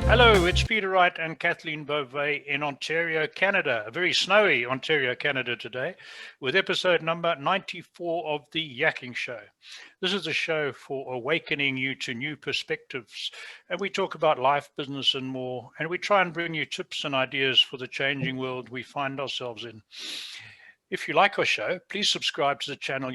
Hello, it's Peter Wright and Kathleen Beauvais in Ontario, Canada. A very snowy Ontario, Canada today, with episode number 94 of the Yakking Show. This is a show for awakening you to new perspectives, and we talk about life, business, and more, and we try and bring you tips and ideas for the changing world we find ourselves in. If you like our show, please subscribe to the channel,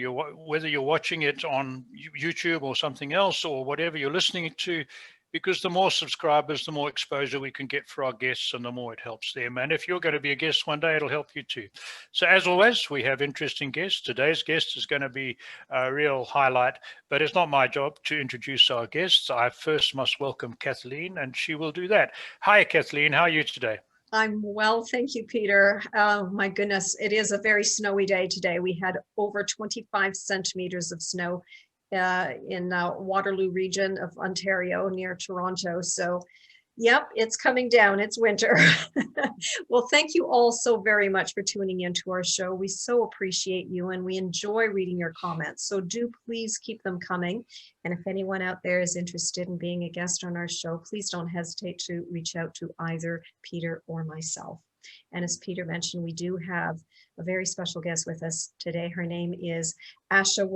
whether you're watching it on YouTube or something else, or whatever you're listening to, because the more subscribers, the more exposure we can get for our guests and the more it helps them. And if you're going to be a guest one day, it'll help you too. So as always, we have interesting guests. Today's guest is going to be a real highlight, but it's not my job to introduce our guests. I first must welcome Kathleen, and she will do that. Hi, Kathleen. How are you today? I'm well, thank you, Peter. Oh my goodness, it is a very snowy day today. We had over 25 centimeters of snow in Waterloo region of Ontario near Toronto. So yep, it's coming down, it's winter. Well, thank you all so very much for tuning into our show. We so appreciate you and we enjoy reading your comments. So do please keep them coming. And if anyone out there is interested in being a guest on our show, please don't hesitate to reach out to either Peter or myself. And as Peter mentioned, we do have a very special guest with us today. Her name is Asha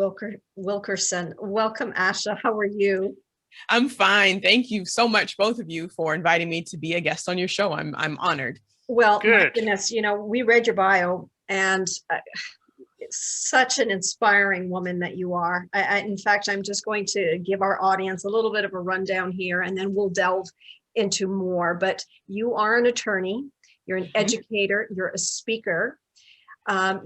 Wilkerson. Welcome, Asha. How are you? I'm fine. Thank you so much, both of you, for inviting me to be a guest on your show. I'm honored. Well, my goodness, you know, we read your bio and it's such an inspiring woman that you are. In fact, I'm just going to give our audience a little bit of a rundown here and then we'll delve into more. But you are an attorney. You're an educator, you're a speaker.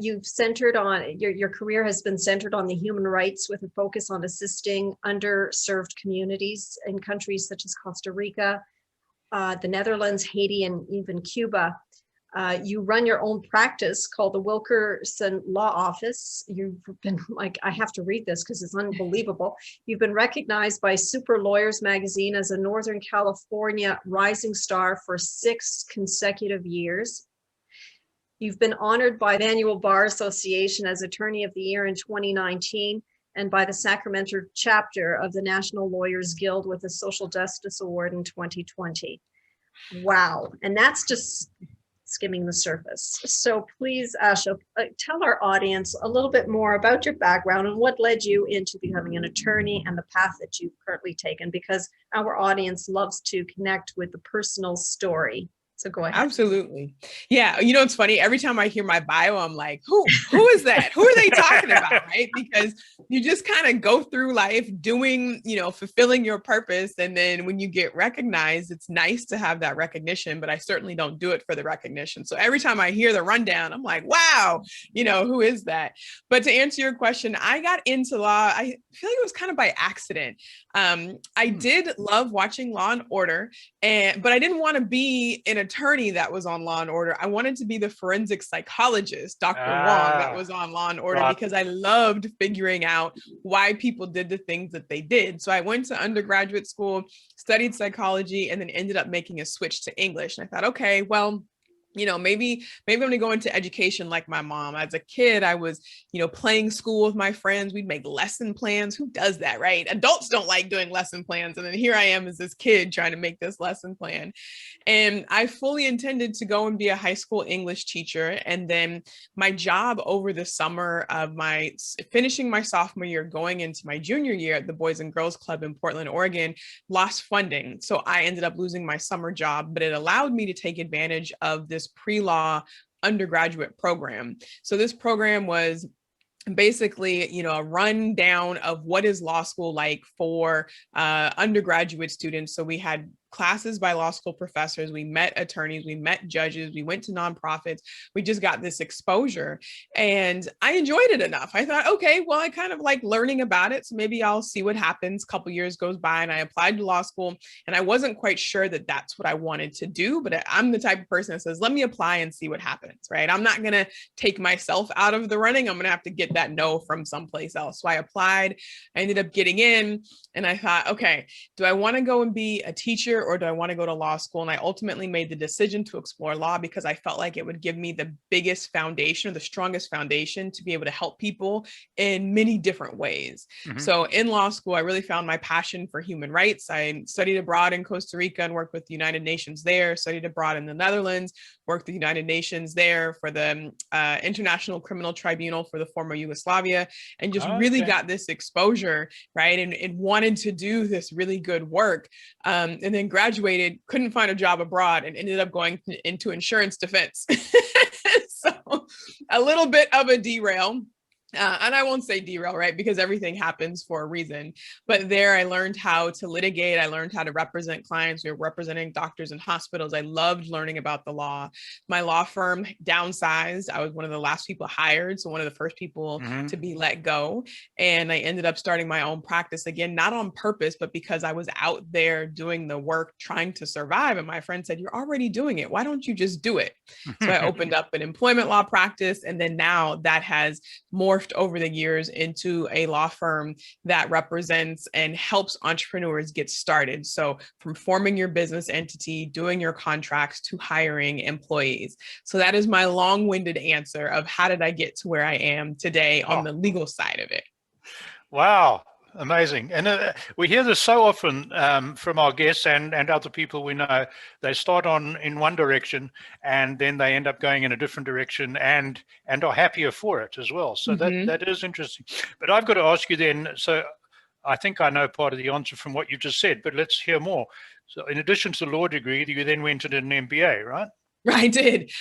You've centered on, your career has been centered on the human rights with a focus on assisting underserved communities in countries such as Costa Rica, the Netherlands, Haiti, and even Cuba. You run your own practice called the Wilkerson Law Office. You've been like, I have to read this because it's unbelievable. You've been recognized by Super Lawyers magazine as a Northern California rising star for 6 consecutive years. You've been honored by the Annual Bar Association as Attorney of the Year in 2019 and by the Sacramento chapter of the National Lawyers Guild with a Social Justice Award in 2020. Wow. And that's just skimming the surface. So please, Asha, tell our audience a little bit more about your background and what led you into becoming an attorney and the path that you've currently taken, because our audience loves to connect with the personal story. So go ahead. Absolutely. Yeah. You know, it's funny. Every time I hear my bio, I'm like, who is that? Who are they talking about? Right. Because you just kind of go through life doing, you know, fulfilling your purpose. And then when you get recognized, it's nice to have that recognition, but I certainly don't do it for the recognition. So every time I hear the rundown, I'm like, wow, you know, who is that? But to answer your question, I got into law. I feel like it was kind of by accident. I did love watching Law and Order, but I didn't want to be an attorney that was on Law and Order. I wanted to be the forensic psychologist, Dr. Wong, that was on Law and Order, because I loved figuring out why people did the things that they did. So I went to undergraduate school, studied psychology, and then ended up making a switch to English. And I thought, okay, well, you know, maybe I'm going to go into education like my mom. As a kid, I was, you know, playing school with my friends. We'd make lesson plans. Who does that, right? Adults don't like doing lesson plans. And then here I am as this kid trying to make this lesson plan. And I fully intended to go and be a high school English teacher. And then my job over the summer of my finishing my sophomore year, going into my junior year at the Boys and Girls Club in Portland, Oregon, lost funding. So I ended up losing my summer job, but it allowed me to take advantage of this pre-law undergraduate program. So this program was basically, you know, a rundown of what is law school like for undergraduate students. So we had classes by law school professors. We met attorneys, we met judges, we went to nonprofits. We just got this exposure and I enjoyed it enough. I thought, okay, well, I kind of like learning about it. So maybe I'll see what happens. A couple years goes by and I applied to law school and I wasn't quite sure that that's what I wanted to do, but I'm the type of person that says, let me apply and see what happens, right? I'm not going to take myself out of the running. I'm going to have to get that no from someplace else. So I applied, I ended up getting in and I thought, okay, do I want to go and be a teacher teacher or do I want to go to law school? And I ultimately made the decision to explore law because I felt like it would give me the biggest foundation or the strongest foundation to be able to help people in many different ways. Mhm. So in law school, I really found my passion for human rights. I studied abroad in Costa Rica and worked with the United Nations there, studied abroad in the Netherlands, worked with the United Nations there for the International Criminal Tribunal for the former Yugoslavia, and just really got this exposure, right? And wanted to do this really good work. And then graduated, couldn't find a job abroad, and ended up going into insurance defense. So a little bit of a derail. And I won't say derail, right? Because everything happens for a reason. But there I learned how to litigate. I learned how to represent clients. We were representing doctors and hospitals. I loved learning about the law. My law firm downsized. I was one of the last people hired. So one of the first people to be let go. And I ended up starting my own practice again, not on purpose, but because I was out there doing the work, trying to survive. And my friend said, "You're already doing it. Why don't you just do it?" So I opened up an employment law practice. And then now that has morphed over the years into a law firm that represents and helps entrepreneurs get started. So from forming your business entity, doing your contracts, to hiring employees. So that is my long-winded answer of how did I get to where I am today on the legal side of it. Wow. Amazing. And we hear this so often from our guests and other people we know. They start on in one direction and then they end up going in a different direction and are happier for it as well. So that is interesting. But I've got to ask you then, so I think I know part of the answer from what you just said, but let's hear more. So in addition to the law degree, you then went into an MBA, right? I did.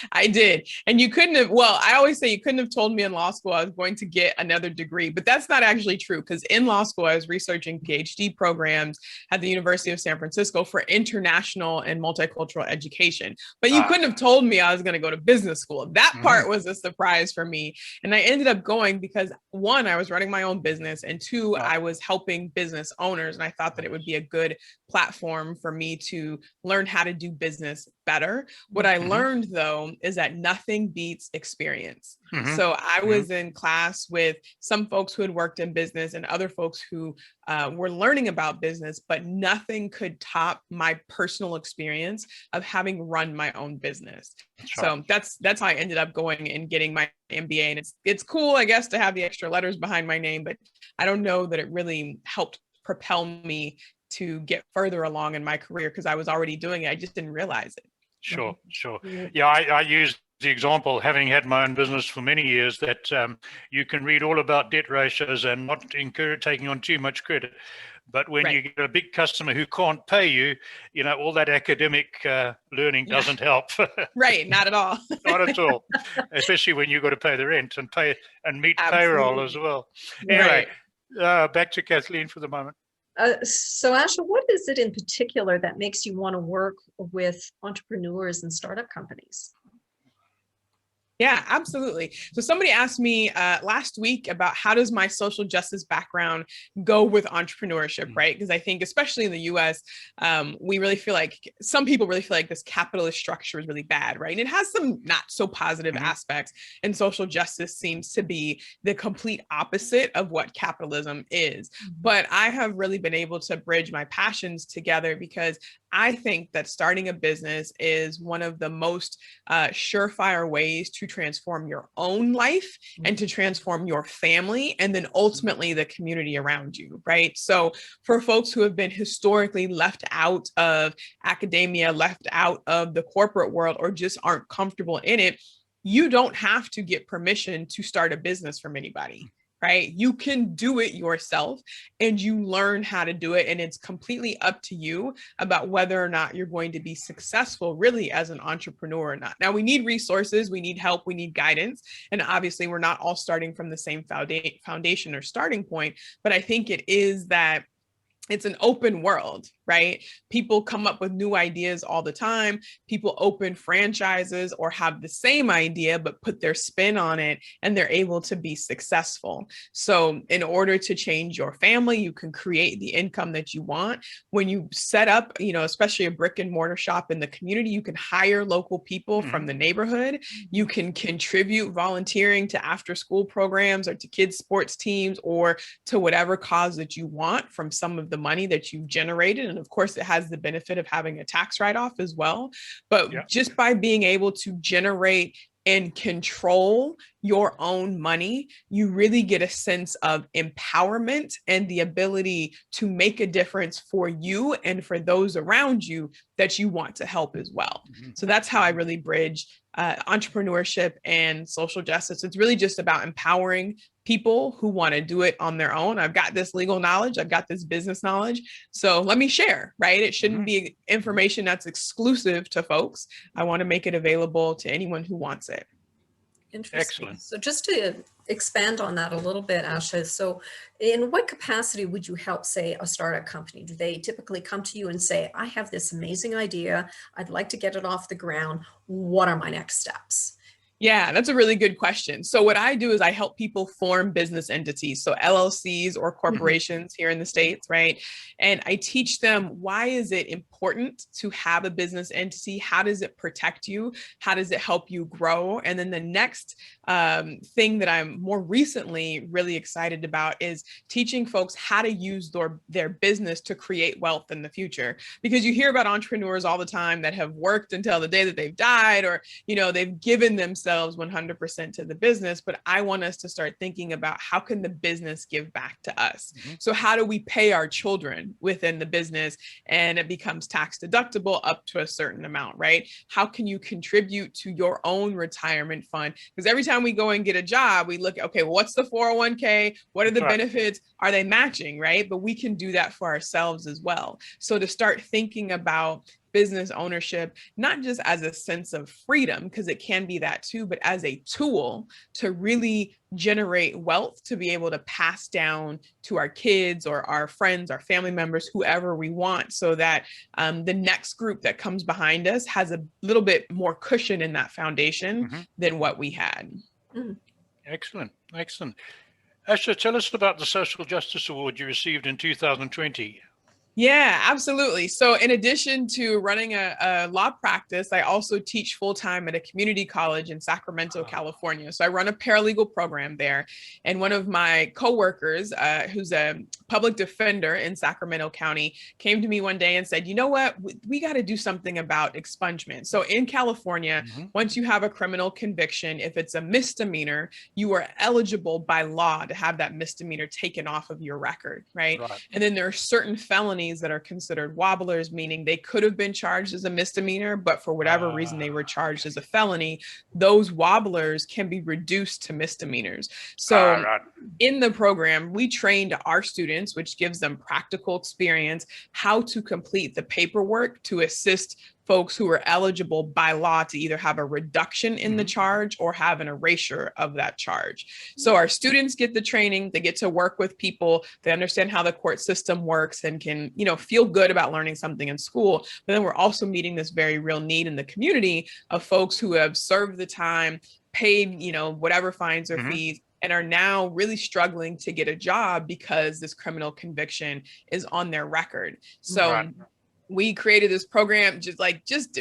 And you couldn't have, well, I always say you couldn't have told me in law school I was going to get another degree, but that's not actually true because in law school, I was researching PhD programs at the University of San Francisco for international and multicultural education. But you couldn't have told me I was going to go to business school. That part was a surprise for me. And I ended up going because one, I was running my own business, and two, I was helping business owners. And I thought that it would be a good platform for me to learn how to do business better. What I learned though is that nothing beats experience. So I was in class with some folks who had worked in business and other folks who were learning about business, but nothing could top my personal experience of having run my own business. So that's how I ended up going and getting my MBA. And it's cool, I guess, to have the extra letters behind my name, but I don't know that it really helped propel me to get further along in my career because I was already doing it. I just didn't realize it. Sure. Yeah, I use the example, having had my own business for many years, that you can read all about debt ratios and not taking on too much credit. But when you get a big customer who can't pay you, all that academic learning doesn't help. Right. Not at all. Not at all. Especially when you've got to pay the rent and meet payroll as well. Anyway, back to Kathleen for the moment. So Asha, what is it in particular that makes you want to work with entrepreneurs and startup companies? Yeah, absolutely. So somebody asked me last week about how does my social justice background go with entrepreneurship, right? Because I think especially in the US, we really feel like, some people really feel like this capitalist structure is really bad, right? And it has some not so positive aspects, and social justice seems to be the complete opposite of what capitalism is. But I have really been able to bridge my passions together because I think that starting a business is one of the most surefire ways to transform your own life and to transform your family and then ultimately the community around you, right? So for folks who have been historically left out of academia, left out of the corporate world, or just aren't comfortable in it, you don't have to get permission to start a business from anybody. Right? You can do it yourself and you learn how to do it. And it's completely up to you about whether or not you're going to be successful really as an entrepreneur or not. Now we need resources, we need help, we need guidance. And obviously we're not all starting from the same foundation or starting point, but I think it is that it's an open world, right? People come up with new ideas all the time. People open franchises or have the same idea, but put their spin on it and they're able to be successful. So in order to change your family, you can create the income that you want. When you set up, especially a brick and mortar shop in the community, you can hire local people from the neighborhood. You can contribute volunteering to after school programs or to kids sports teams or to whatever cause that you want from some of the money that you've generated and Of course, it has the benefit of having a tax write-off as well. But Yeah. just by being able to generate and control your own money, you really get a sense of empowerment and the ability to make a difference for you and for those around you that you want to help as well. So that's how I really bridge entrepreneurship and social justice. It's really just about empowering people who want to do it on their own. I've got this legal knowledge, I've got this business knowledge, so let me share, right? It shouldn't be information that's exclusive to folks. I want to make it available to anyone who wants it. Interesting. Excellent. So just to expand on that a little bit, Asha, so in what capacity would you help, say, a startup company? Do they typically come to you and say, I have this amazing idea, I'd like to get it off the ground, what are my next steps? Yeah, that's a really good question. So what I do is I help people form business entities, so LLCs or corporations here in the States, right? And I teach them, why is it important to have a business entity? How does it protect you? How does it help you grow? And then the next thing that I'm more recently really excited about is teaching folks how to use their business to create wealth in the future. Because you hear about entrepreneurs all the time that have worked until the day that they've died, or, you know, they've given themselves 100% to the business, but I want us to start thinking about how can the business give back to us? So how do we pay our children within the business and it becomes tax deductible up to a certain amount, right? How can you contribute to your own retirement fund? Because every time we go and get a job, we look, okay, well, what's the 401k? What are the benefits? Are they matching, right? But we can do that for ourselves as well. So to start thinking about business ownership, not just as a sense of freedom, because it can be that too, but as a tool to really generate wealth to be able to pass down to our kids or our friends, our family members, whoever we want, so that the next group that comes behind us has a little bit more cushion in that foundation than what we had. Excellent. Excellent. Asha, tell us about the Social Justice Award you received in 2020. Yeah, absolutely. So in addition to running a law practice, I also teach full-time at a community college in Sacramento, California. So I run a paralegal program there. And one of my coworkers, who's a public defender in Sacramento County, came to me one day and said, you know what, we got to do something about expungement. So in California, once you have a criminal conviction, if it's a misdemeanor, you are eligible by law to have that misdemeanor taken off of your record, right? And then there are certain felonies that are considered wobblers, meaning they could have been charged as a misdemeanor, but for whatever reason they were charged as a felony. Those wobblers can be reduced to misdemeanors. So in the program, we trained our students, which gives them practical experience, how to complete the paperwork to assist folks who are eligible by law to either have a reduction in the charge or have an erasure of that charge. So our students get the training, they get to work with people, they understand how the court system works and can, you know, feel good about learning something in school. But then we're also meeting this very real need in the community of folks who have served the time, paid, you know, whatever fines or fees, and are now really struggling to get a job because this criminal conviction is on their record. So we created this program,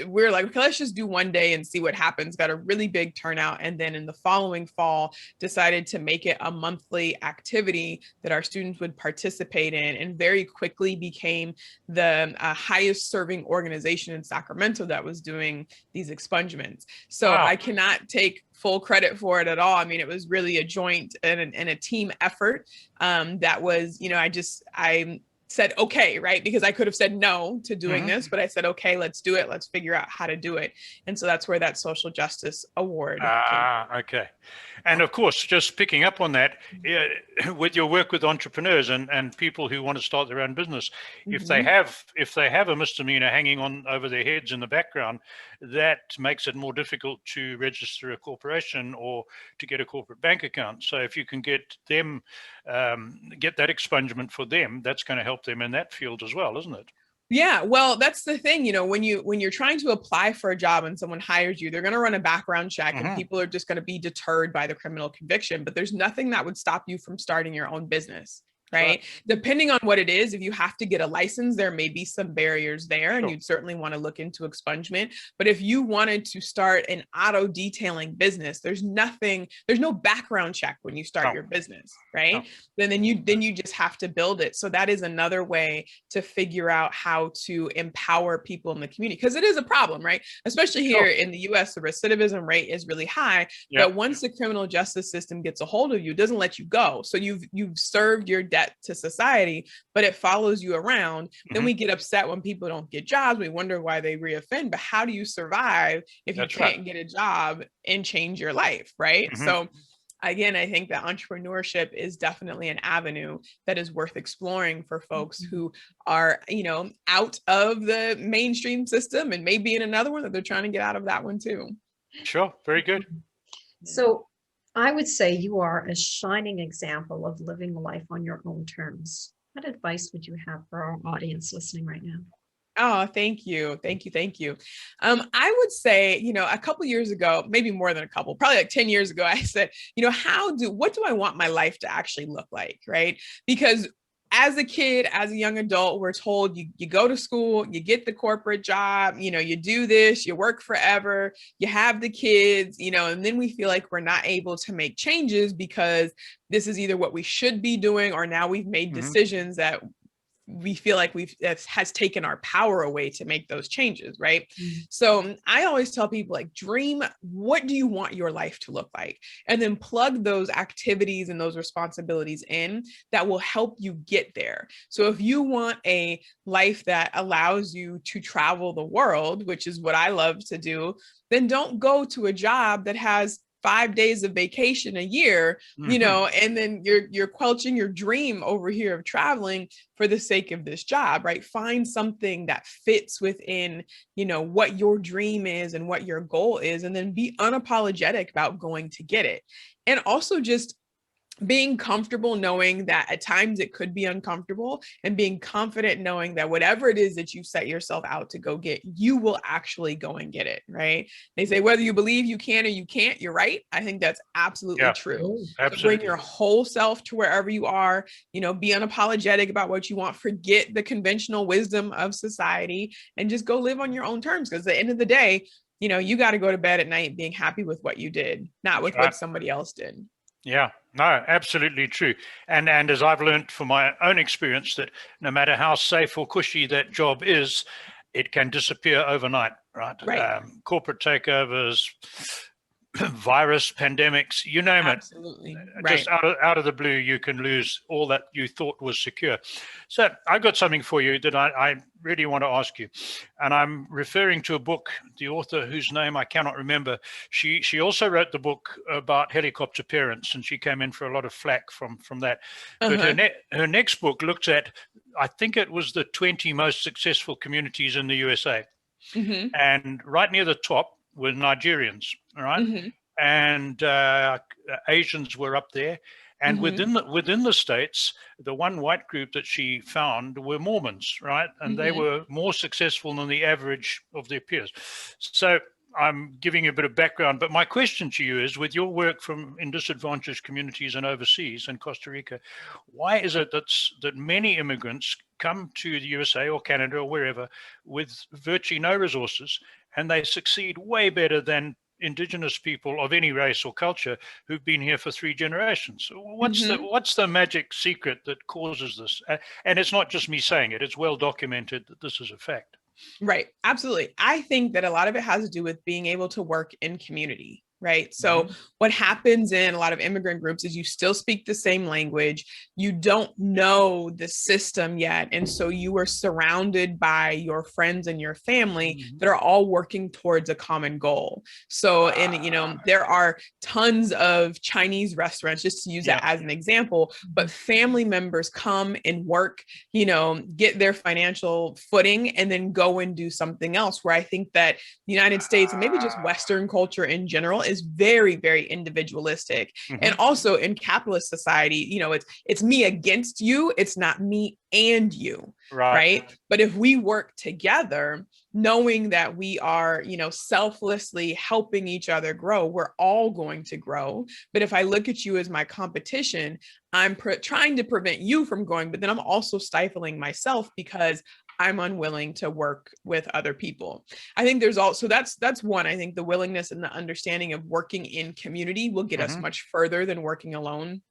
we're like, okay, let's just do one day and see what happens. Got a really big turnout. And then in the following fall, decided to make it a monthly activity that our students would participate in, and very quickly became the highest serving organization in Sacramento that was doing these expungements. So I cannot take full credit for it at all. I mean, it was really a joint and a team effort that was, you know, I said, okay, right? Because I could have said no to doing this, but I said, okay, let's do it. Let's figure out how to do it. And so that's where that Social Justice Award came. Okay. And of course, just picking up on that, with your work with entrepreneurs and people who want to start their own business, if they have a misdemeanor hanging on over their heads in the background, that makes it more difficult to register a corporation or to get a corporate bank account. So if you can get them, get that expungement for them, that's going to help them in that field as well, isn't it? Yeah, well, that's the thing, you know, when you're trying to apply for a job and someone hires you, they're going to run a background check and people are just going to be deterred by the criminal conviction, but there's nothing that would stop you from starting your own business. right? Depending on what it is, if you have to get a license, there may be some barriers there, and you'd certainly want to look into expungement. But if you wanted to start an auto detailing business, there's no background check when you start your business, right? Then you just have to build it. So that is another way to figure out how to empower people in the community, because it is a problem, right? Especially here in the US, the recidivism rate is really high. But once the criminal justice system gets a hold of you, it doesn't let you go. So you've served your debt to society, but it follows you around. Then we get upset when people don't get jobs. We wonder why they reoffend. But how do you survive if you can't get a job and change your life, right? So again, I think that entrepreneurship is definitely an avenue that is worth exploring for folks who are, out of the mainstream system, and maybe in another one that they're trying to get out of that one too. Sure. Very good. So I would say you are a shining example of living life on your own terms. What advice would you have for our audience listening right now? Oh, thank you. Thank you. Thank you. I would say, a couple years ago, maybe more than a couple, probably like 10 years ago, I said, what do I want my life to actually look like? Right. Because as a kid, as a young adult, we're told you go to school, you get the corporate job, you do this, you work forever, you have the kids, and then we feel like we're not able to make changes because this is either what we should be doing, or now we've made decisions that we feel like has taken our power away to make those changes, right? So I always tell people, like, dream, what do you want your life to look like? And then plug those activities and those responsibilities in that will help you get there. So if you want a life that allows you to travel the world, which is what I love to do, then don't go to a job that has 5 days of vacation a year, and then you're quelching your dream over here of traveling for the sake of this job, right? Find something that fits within, what your dream is and what your goal is, and then be unapologetic about going to get it. And also just being comfortable knowing that at times it could be uncomfortable, and being confident knowing that whatever it is that you set yourself out to go get, you will actually go and get it, right? They say whether you believe you can or you can't, you're right. I think that's absolutely true. Absolutely. So bring your whole self to wherever you are, be unapologetic about what you want, forget the conventional wisdom of society, and just go live on your own terms. Because at the end of the day, you got to go to bed at night being happy with what you did, not with what somebody else did. Yeah, no, absolutely true. And as I've learned from my own experience, that no matter how safe or cushy that job is, it can disappear overnight, right? Corporate takeovers, virus, pandemics, you name Absolutely. it. Just out of the blue, you can lose all that you thought was secure. So I've got something for you that I really want to ask you. And I'm referring to a book, the author whose name I cannot remember. She also wrote the book about helicopter parents, and she came in for a lot of flack from that. But her next book looked at, I think it was the 20 most successful communities in the USA. And right near the top were Nigerians, all right? And Asians were up there. And within the states, the one white group that she found were Mormons, right? And they were more successful than the average of their peers. So I'm giving you a bit of background, but my question to you is, with your work in disadvantaged communities and overseas in Costa Rica, why is it that many immigrants come to the USA or Canada or wherever with virtually no resources, and they succeed way better than indigenous people of any race or culture who've been here for 3 generations? What's the magic secret that causes this? And it's not just me saying it, it's well documented that this is a fact. Right. Absolutely. I think that a lot of it has to do with being able to work in community. Right. So what happens in a lot of immigrant groups is you still speak the same language. You don't know the system yet. And so you are surrounded by your friends and your family that are all working towards a common goal. So, there are tons of Chinese restaurants, just to use that as an example, but family members come and work, get their financial footing and then go and do something else, where I think that the United States, and maybe just Western culture in general, is very, very individualistic. And also in capitalist society, you know, it's me against you. It's not me and you. Right. But if we work together, knowing that we are, you know, selflessly helping each other grow, we're all going to grow. But if I look at you as my competition, I'm trying to prevent you from growing, but then I'm also stifling myself because I'm unwilling to work with other people. I think there's also, that's one, I think the willingness and the understanding of working in community will get us much further than working alone.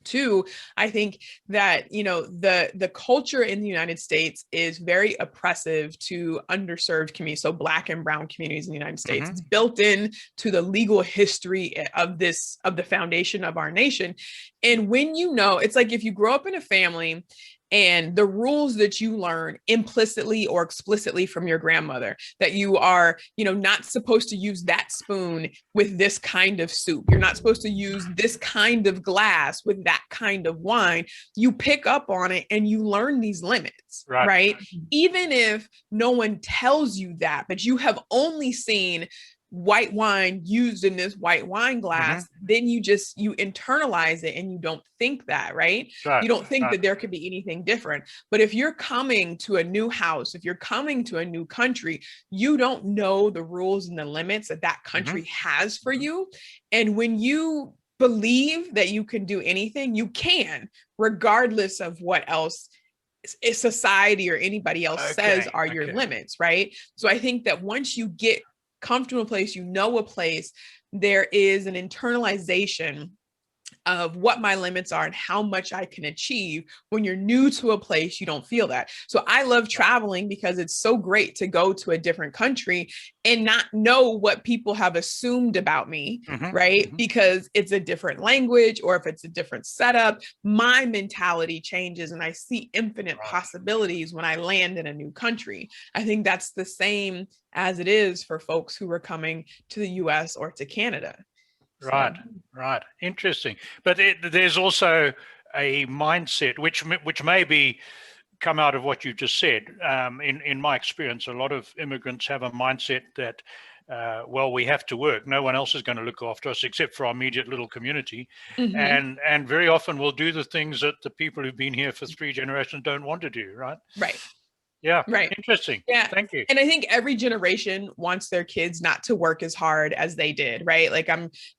Two, I think that, you know, the culture in the United States is very oppressive to underserved communities, so Black and brown communities in the United States. It's built in to the legal history of the foundation of our nation. And when you know, it's like if you grow up in a family and the rules that you learn implicitly or explicitly from your grandmother, that you are, you know, not supposed to use that spoon with this kind of soup. You're not supposed to use this kind of glass with that kind of wine. You pick up on it and you learn these limits, right? Even if no one tells you that, but you have only seen white wine used in this white wine glass, then you internalize it and you don't think that, right? You don't think that there could be anything different. But if you're coming to a new house, if you're coming to a new country, you don't know the rules and the limits that that country has for you. And when you believe that you can do anything, you can, regardless of what else society or anybody else says are your limits, right? So I think that once you get comfortable place, you know, a place, there is an internalization of what my limits are and how much I can achieve. When you're new to a place, you don't feel that. So I love traveling because it's so great to go to a different country and not know what people have assumed about me, right? Because it's a different language, or if it's a different setup, my mentality changes and I see infinite possibilities when I land in a new country. I think that's the same as it is for folks who are coming to the US or to Canada. Right. Interesting. But there's also a mindset which maybe come out of what you just said. In my experience, a lot of immigrants have a mindset that, well, we have to work. No one else is going to look after us except for our immediate little community. And very often we'll do the things that the people who've been here for 3 generations don't want to do, right? Yeah. Right. Interesting. Yeah. Thank you. And I think every generation wants their kids not to work as hard as they did, right? Like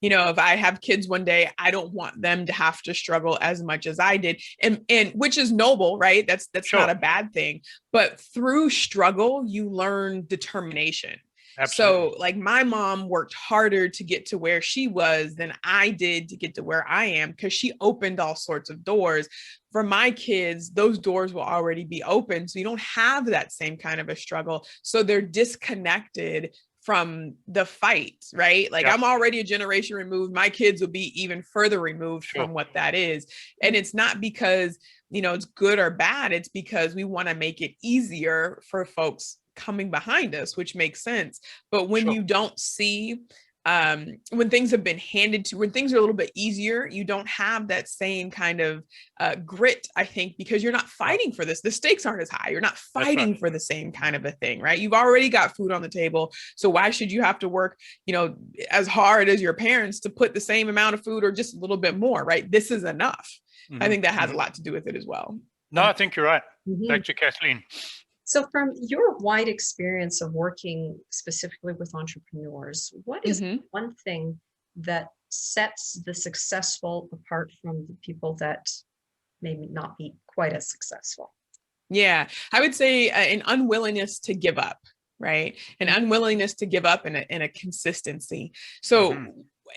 you know, if I have kids one day, I don't want them to have to struggle as much as I did. And which is noble, right? That's not a bad thing. But through struggle, you learn determination. Absolutely. So like my mom worked harder to get to where she was than I did to get to where I am, because she opened all sorts of doors. For my kids, those doors will already be open. So you don't have that same kind of a struggle. So they're disconnected from the fight, right? Like I'm already a generation removed. My kids will be even further removed from what that is. And it's not because, you know, it's good or bad. It's because we want to make it easier for folks coming behind us, which makes sense. But when you don't see, when things have been handed to, when things are a little bit easier, you don't have that same kind of grit, I think, because you're not fighting for this. The stakes aren't as high. You're not fighting for the same kind of a thing, right? You've already got food on the table. So why should you have to work, you know, as hard as your parents to put the same amount of food or just a little bit more, right? This is enough. I think that has a lot to do with it as well. No, I think you're right. Thank you, Kathleen. So from your wide experience of working specifically with entrepreneurs, what is one thing that sets the successful apart from the people that maybe not be quite as successful? Yeah, I would say an unwillingness to give up, right? An unwillingness to give up and a consistency. So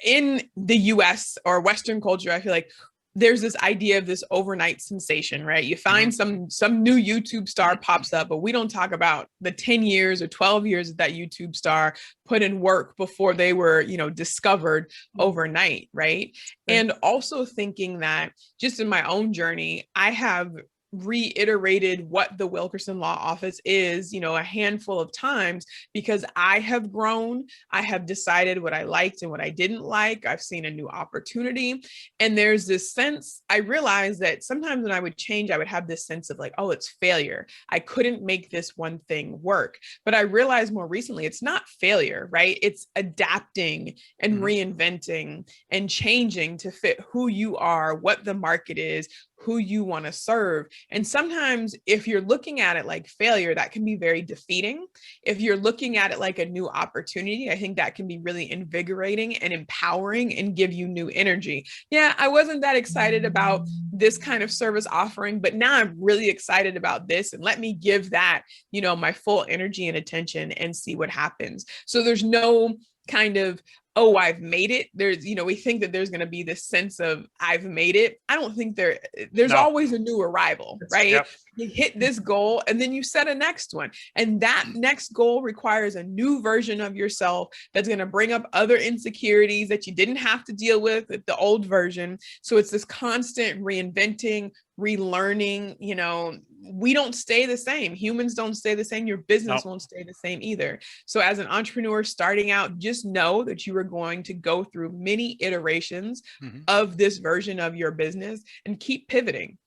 in the US or Western culture, I feel like there's this idea of this overnight sensation, right? You find some new YouTube star pops up, but we don't talk about the 10 years or 12 years that YouTube star put in work before they were, you know, discovered overnight, right? And also thinking that just in my own journey, I have reiterated what the Wilkerson Law Office is, a handful of times, because I have grown. I have decided what I liked and what I didn't like. I've seen a new opportunity. And there's this sense, I realized that sometimes when I would change, I would have this sense of like, oh, it's failure. I couldn't make this one thing work. But I realized more recently, it's not failure, right? It's adapting and reinventing and changing to fit who you are, what the market is, who you want to serve. And sometimes if you're looking at it like failure, that can be very defeating. If you're looking at it like a new opportunity, I think that can be really invigorating and empowering and give you new energy. Yeah, I wasn't that excited about this kind of service offering, but now I'm really excited about this, and let me give that, my full energy and attention and see what happens. So there's no kind of, oh, I've made it. There's, we think that there's going to be this sense of I've made it. I don't think there's always a new arrival, right? Yep. You hit this goal and then you set a next one. And that next goal requires a new version of yourself that's going to bring up other insecurities that you didn't have to deal with the old version. So it's this constant reinventing, relearning. We don't stay the same. Humans don't stay the same. Your business won't stay the same either. So as an entrepreneur starting out, just know that you are going to go through many iterations of this version of your business, and keep pivoting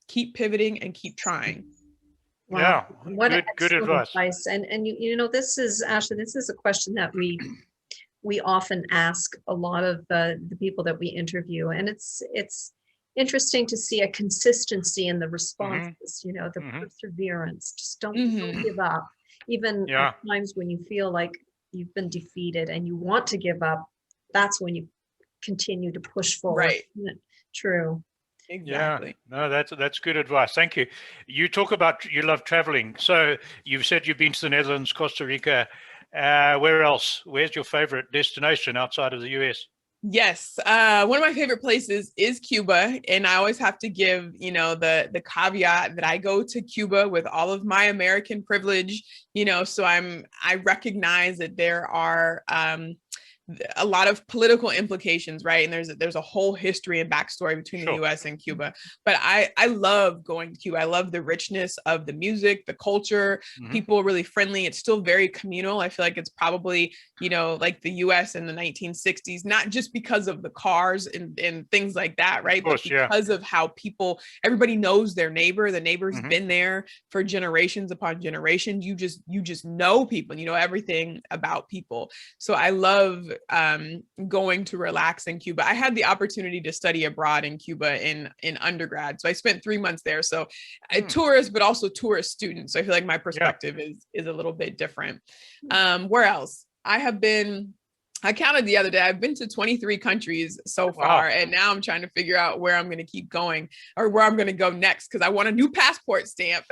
and keep trying. Wow. Yeah, what good advice. And this is, Asha, this is a question that we often ask a lot of the people that we interview, and it's interesting to see a consistency in the responses, the perseverance. Just don't give up. Even at times when you feel like you've been defeated and you want to give up, that's when you continue to push forward. Right. Isn't it true? Exactly. Yeah, no, that's good advice. Thank you. You talk about you love traveling. So you've said you've been to the Netherlands, Costa Rica. Where else? Where's your favorite destination outside of the US? Yes. One of my favorite places is Cuba. And I always have to give, the caveat that I go to Cuba with all of my American privilege, so I recognize that there are, a lot of political implications, right? And there's a whole history and backstory between the US and Cuba. But I love going to Cuba. I love the richness of the music, the culture. People are really friendly. It's still very communal. I feel like it's probably, like the US in the 1960s, not just because of the cars and things like that, right? But because of how everybody knows their neighbor. The neighbor's been there for generations upon generations. You just know people, everything about people. So I love going to relax in Cuba. I had the opportunity to study abroad in Cuba in undergrad. So I spent 3 months there. So a tourist, but also tourist student. So I feel like my perspective is a little bit different. Where else? I counted the other day, I've been to 23 countries so far, and now I'm trying to figure out where I'm going to keep going or where I'm going to go next, because I want a new passport stamp.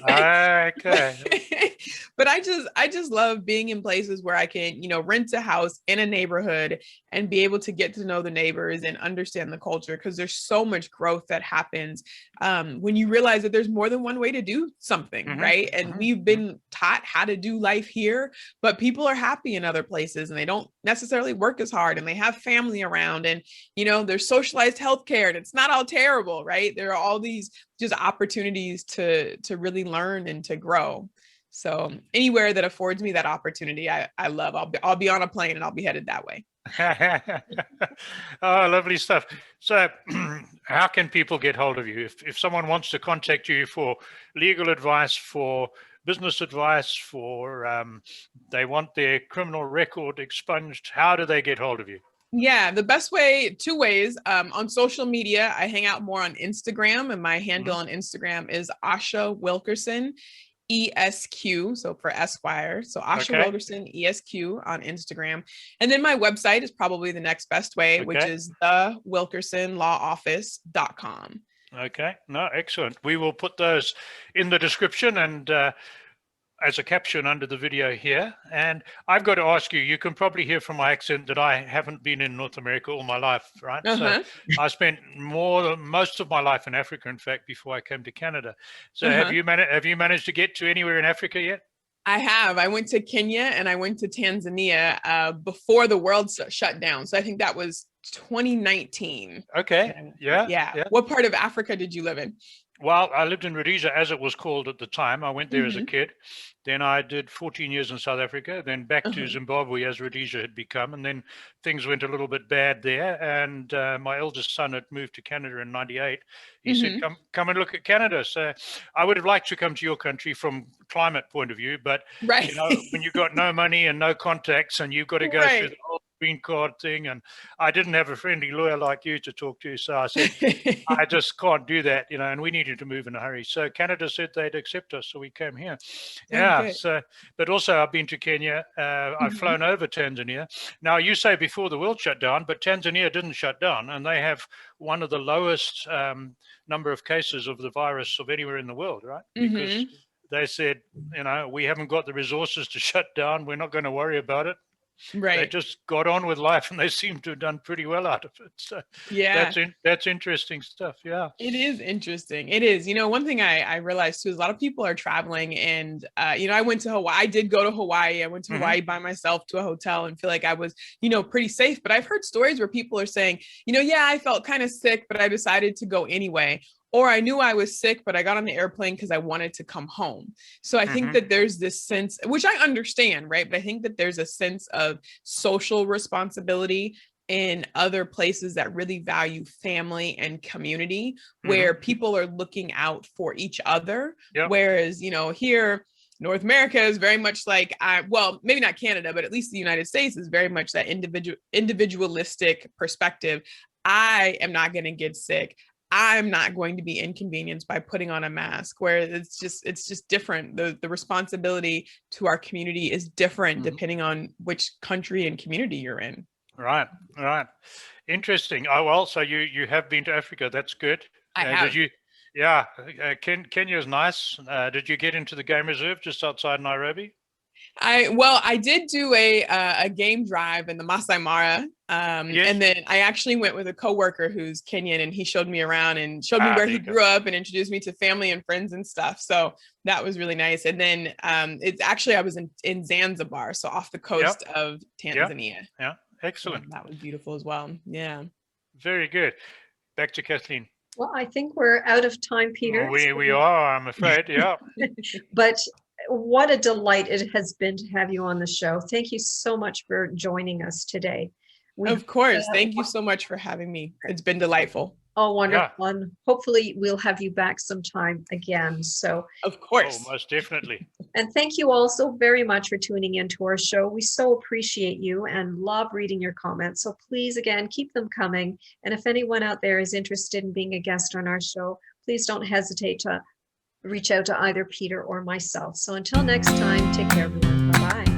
Okay. But I just love being in places where I can, rent a house in a neighborhood and be able to get to know the neighbors and understand the culture, because there's so much growth that happens when you realize that there's more than one way to do something, right? And we've been taught how to do life here, but people are happy in other places and they don't necessarily work as hard, and they have family around, and there's socialized healthcare, and it's not all terrible, right? There are all these just opportunities to really learn and to grow. So anywhere that affords me that opportunity, I love. I'll be on a plane and I'll be headed that way. Oh, lovely stuff. So how can people get hold of you if someone wants to contact you for legal advice, for business advice, for they want their criminal record expunged? How do they get hold of you? Yeah, the best way, 2 ways. On social media, I hang out more on Instagram, and my handle on Instagram is Asha Wilkerson, ESQ, so for Esquire. So Asha Wilkerson, ESQ on Instagram. And then my website is probably the next best way, which is thewilkersonlawoffice.com. Okay, no, excellent. We will put those in the description and as a caption under the video here. And I've got to ask you, you can probably hear from my accent that I haven't been in North America all my life, right? So I spent most of my life in Africa, in fact, before I came to Canada. So have you managed to get to anywhere in Africa yet? I have. I went to Kenya and I went to Tanzania before the world shut down. So I think that was 2019. Okay. Yeah. What part of Africa did you live in? Well, I lived in Rhodesia, as it was called at the time. I went there as a Mhm. kid. Then I did 14 years in South Africa, then back to Uh-huh. Zimbabwe as Rhodesia had become. And then things went a little bit bad there. And my eldest son had moved to Canada in 98. He said, Mhm. come and look at Canada. So I would have liked to come to your country from climate point of view. But, Right. when you've got no money and no contacts and you've got to go through Right. the whole green card thing. And I didn't have a friendly lawyer like you to talk to. So I said, I just can't do that, and we needed to move in a hurry. So Canada said they'd accept us, so we came here. Oh, Yeah. good. So, but also I've been to Kenya. I've Mhm. flown over Tanzania. Now you say before the world shut down, but Tanzania didn't shut down, and they have one of the lowest number of cases of the virus of anywhere in the world, right? Because Mhm. they said, we haven't got the resources to shut down. We're not going to worry about it. They Right. just got on with life, and they seem to have done pretty well out of it. So Yeah. that's interesting stuff. Yeah. It is interesting. It is. One thing I realized too is a lot of people are traveling, and I went to Hawaii. I did go to Hawaii. I went to Hmm. Hawaii by myself to a hotel and feel like I was, pretty safe. But I've heard stories where people are saying, yeah, I felt kind of sick, but I decided to go anyway. Or I knew I was sick, but I got on the airplane because I wanted to come home. So I think Hmm. that there's this sense, which I understand, right? But I think that there's a sense of social responsibility in other places that really value family and community, Hmm. where people are looking out for each other. Yep. Whereas, here, North America is very much like, maybe not Canada, but at least the United States is very much that individualistic perspective. I am not going to get sick. I'm not going to be inconvenienced by putting on a mask, where it's just different. The responsibility to our community is different depending on which country and community you're in. Right. Right. Interesting. Oh well. So you have been to Africa. That's good. I Did have. you? Yeah. Kenya is nice. Did you get into the game reserve just outside Nairobi? I did do a game drive in the Masai Mara, Yes. and then I actually went with a coworker who's Kenyan, and he showed me around and showed me where There he you go. grew up and introduced me to family and friends and stuff. So that was really nice. And then it's actually I was in Zanzibar, so off the Yep. coast of Yep. Tanzania. Yeah. So Excellent. that was beautiful as well. Yeah. Very good. Back to Kathleen. Well, I think we're out of time, Peter. We are, I'm afraid. Yeah. But what a delight it has been to have you on the show. Thank you so much for joining us today. We Of course. Thank you so much for having me. It's been delightful. Oh, wonderful. Yeah. And hopefully we'll have you back sometime again. So, Of Oh, course. most definitely. and thank you all so very much for tuning into our show. We so appreciate you and love reading your comments. So please, again, keep them coming. And if anyone out there is interested in being a guest on our show, please don't hesitate to reach out to either Peter or myself. So until next time, take care, everyone. Bye-bye.